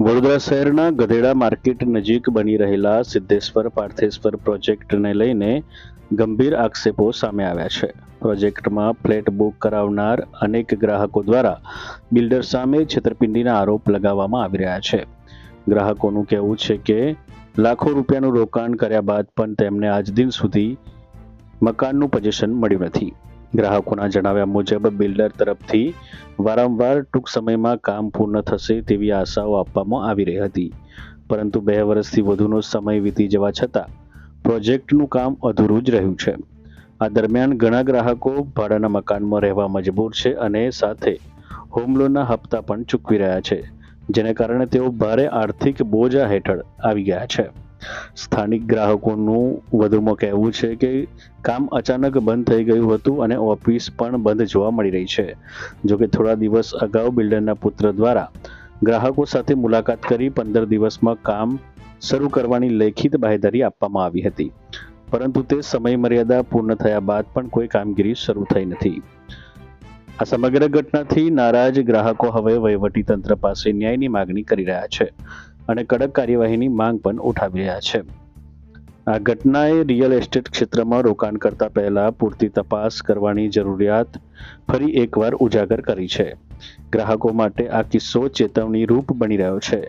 વડોદરા શહેરના ગધેડા માર્કેટ નજીક બની રહેલા સિદ્ધેશ્વર પાર્થેશ્વર પ્રોજેક્ટને લઈને ગંભીર આક્ષેપો સામે આવ્યા છે। પ્રોજેક્ટમાં ફ્લેટ બુક કરાવનાર અનેક ગ્રાહકો દ્વારા બિલ્ડર સામે છેતરપિંડીના આરોપ લગાવવામાં આવી રહ્યા છે। ગ્રાહકોનું કહેવું છે કે લાખો રૂપિયાનું રોકાણ કર્યા બાદ પણ તેમને આજ દિન સુધી મકાનનું પોઝેશન મળ્યું નથી। ગ્રાહકોના જણાવ્યા મુજબ બિલ્ડર તરફથી વારંવાર ટૂંક સમયમાં કામ પૂર્ણ થશે તેવી આશાઓ આપવામાં આવી રહી હતી, પરંતુ 2 વર્ષથી વધુનો સમય વીતી જવા છતાં પ્રોજેક્ટનું કામ અધૂરું જ રહ્યું છે। આ દરમિયાન ઘણા ગ્રાહકો ભાડાના મકાનમાં રહેવા મજબૂર છે અને સાથે હોમ લોનના હપ્તા પણ ચૂકવી રહ્યા છે, જેને કારણે તેઓ ભારે આર્થિક બોજા હેઠળ આવી ગયા છે। સ્થાનિક ગ્રાહકોનું વધુમાં કહેવું છે કે કામ અચાનક બંધ થઈ ગયું હતું અને ઓફિસ પણ બંધ જોવા મળી રહી છે। જોકે થોડા દિવસ અગાઉ બિલ્ડરના પુત્ર દ્વારા ગ્રાહકો સાથે મુલાકાત કરી 15 દિવસમાં કામ શરૂ કરવાની લેખિત બાહેધરી આપવામાં આવી હતી, પરંતુ તે સમય મર્યાદા પૂર્ણ થયા બાદ પણ કોઈ કામગીરી શરૂ થઈ નથી। આ સમગ્ર ઘટનાથી નારાજ ગ્રાહકો હવે વહીવટીતંત્ર પાસે ન્યાયની માગણી કરી રહ્યા છે અને કડક કાર્યવાહીની માંગ પણ ઉઠાવી રહ્યા છે। આ ઘટનાએ રિયલ એસ્ટેટ ક્ષેત્રમાં રોકાણ કરતા પહેલા પૂરતી તપાસ કરવાની જરૂરિયાત ફરી એકવાર ઉજાગર કરી છે। ગ્રાહકો માટે આ કિસ્સો ચેતવણી રૂપ બની રહ્યો છે।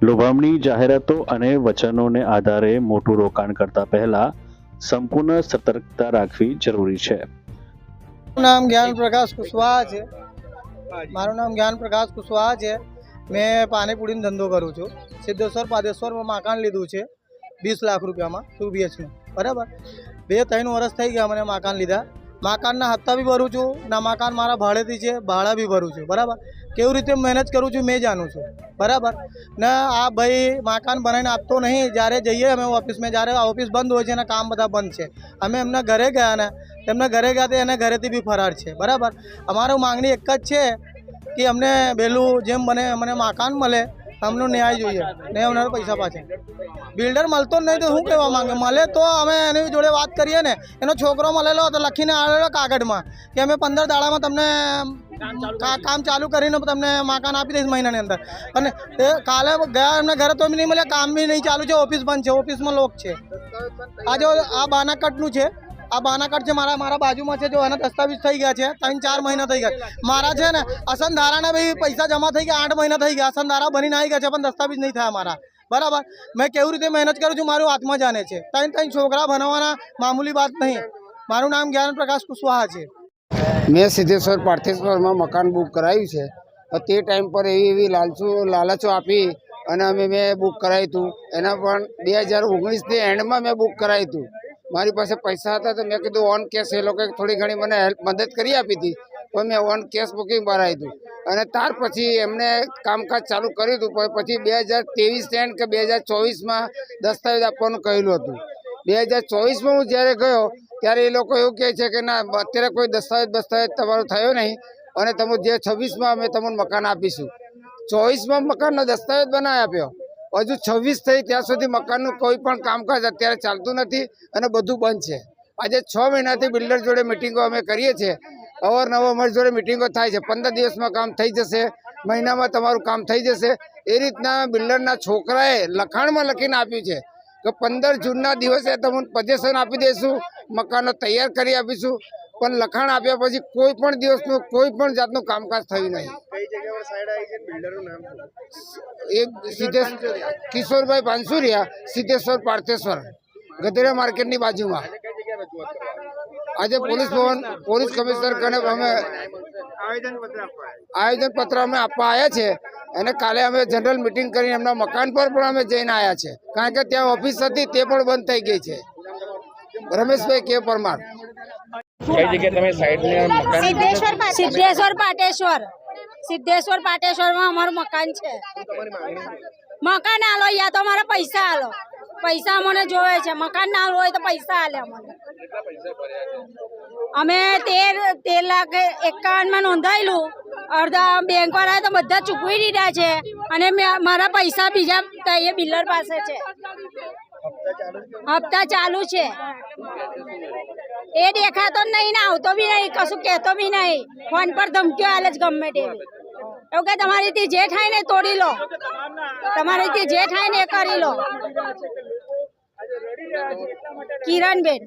લોભામણી જાહેરાતો અને વચનોને આધારે મોટું રોકાણ કરતા પહેલા સંપૂર્ણ સતર્કતા રાખવી જરૂરી છે। નામ જ્ઞાન પ્રકાશ કુશવાહા છે। મારું નામ જ્ઞાન પ્રકાશ કુશવાહા છે। मैं पानीपुरी धंधो करूँ छूँ। सिद्धेश्वर पादेश्वर में मकान लीधु है 20 लाख रुपया में 2 BH में बराबर। 2-3 वर्ष थी गया मैंने मकान लीधा। मकान हफ्ता भी भरू छूँ ना मकान मारा भाड़ेथी है, भाड़ा भी भरू छूँ बराबर। केवी रीते मैनेज करूँ छूँ मैं जानूँ छूँ बराबर ने। आ भाई मकान बनाने आपतो नहीं, जयरे जाइए अमे ऑफिस में, जयरे ऑफिस बंद हो जाए काम बधा बंद है। अमे एमना घरे गया ने एमना घरे गया तो एने घरेथी भी फरार है बराबर। अमारो मांगनी एक ज है कि अमने बेलू जेम बने अमने मकान मळे, हमनो न्याय जोईए ने अमने पैसा पाछा। बिल्डर मळतो नहीं तो शू कहेवा मांगे, मळे तो अमे एनी जोड़े बात करीए ने एनो छोकरो मळेलो तो लखीने आवेलो कागळमां कि अमे 15 दाडामां तमने काम चालू करीने तमने मकान आपी दईश महीनानी अंदर। अने काले गया एमने घरे तो नहीं मळ्या, काम भी नहीं चालू है, ऑफिस बंद है, ऑफिस में लोग है। आ जो आ बानाकटनु है, आ बानाकट है मारा मारा बाजू में है, जो है दस्तावेज थी गया है 3-4 महीना थी गया मारा है ने। असनधारा ने भी पैसा जमा थी गया 8 महीना थी गया, असनधारा बनी आई गया है, दस्तावेज नहीं था मारा बराबर। मैं केवी रीते मेहनत करूँ छूँ, मारू हाथ में जाने छे। 3 छोकरा बनवाना मामूली बात नहीं। मारू नाम ज्ञान प्रकाश कुशवाहा है। मैं सिद्धेश्वर पार्थेश्वर में मकान बुक करायु है। ते टाइम पर एवी लालचो आपी अने अमे मैं बुक करायु हतुं। एना पण 2019 ની एंड में मैं बुक करायु हतुं। मारी पासे पैसा था तो मैं कीधुं ऑन कैश ए लोकोए थोड़ी घणी मने हेल्प मदद करी आपी थी, तो मैं ऑन कैश बुकिंग भरायु हतुं अने तार पछी एमणे कामकाज चालू कर्युं हतुं। पछी 2023 एंड के 2024 में दस्तावेज आपवानुं कहेલું हतुं। 2024 में हूँ जयरे गयो त्यारे ए लोको एवुं कहे छे के ना अत्यारे कोई दस्तावेज तमारो थयो नहीं अने तमे जे 26 में अमे तमने मकान आपीशुं। 24 में मकाननो दस्तावेज बनावी आप्यो, हजू 26 थई त्यां सुधी मकाननुं कोई पण कामकाज अत्यारे चालतुं नथी अने बधुं बंध छे। आजे 6 महीनाथी बिल्डर जोड़े मीटिंगो अमे करीए छीए, अवारनवार अमारी जोड़े मीटिंगो थाय छे। 15 दिवस में काम थई जशे, महीना में तमारुं काम थई जशे। ए रीतना बिल्डरना छोकराए लखाणमां लखीने आप्युं छे कि 15 जूनना दिवसे तमने पोजेशन आपी देशुं, मकानो तैयार करी आपीशुं, पण लखाण आप्या पछी कोई पण दिवसनुं कोई पण जातनुं कामकाज थयुं नहीं। कई जगह पर साइड आई छे, बिल्डरनुं नाम एक किशोरभाई पानसुरिया, सिद्धेश्वर पार्थेश्वर, गधेड़ा मार्केटनी बाजुमां। आज पोलीस भवन पोलीस कमिश्नर कने अमे आवेदन पत्र अमे आपवा आया छे अने काले अमे जनरल मीटिंग करीने एमना मकान पर पण अमे जईने आया छे, कारण के त्यां ऑफिस हती ते पण बंद थई गई छे। रमेशभाई के परमार। कई जगह तमे साइड में मकान सिद्धेश्वर पाटेश्वर में हमाરું मकान है। मकान आलो या तो हमारा पैसा आलो, पैसा अमने जोवे छे। मकान ना आलो तो पैसा आले अमने। अमे 13,51,000 में नोंधायेलू, अर्धा बैंक वाळा तो बधा चूकवी दीधा छे अने मारा पैसा बीजा ये बिल्डर पासे छे। हफ्ता चालू है, ये देखा तो नहीं ना, आवतो भी नहीं, कशु कहतो भी नहीं, फोन पर धमकीओ आले ज गमे तेवी। એવું કે તમારીથી જે થાય ને તોડી લો, તમારીથી જે થાય ને એ કરી લો. કિરણબેન.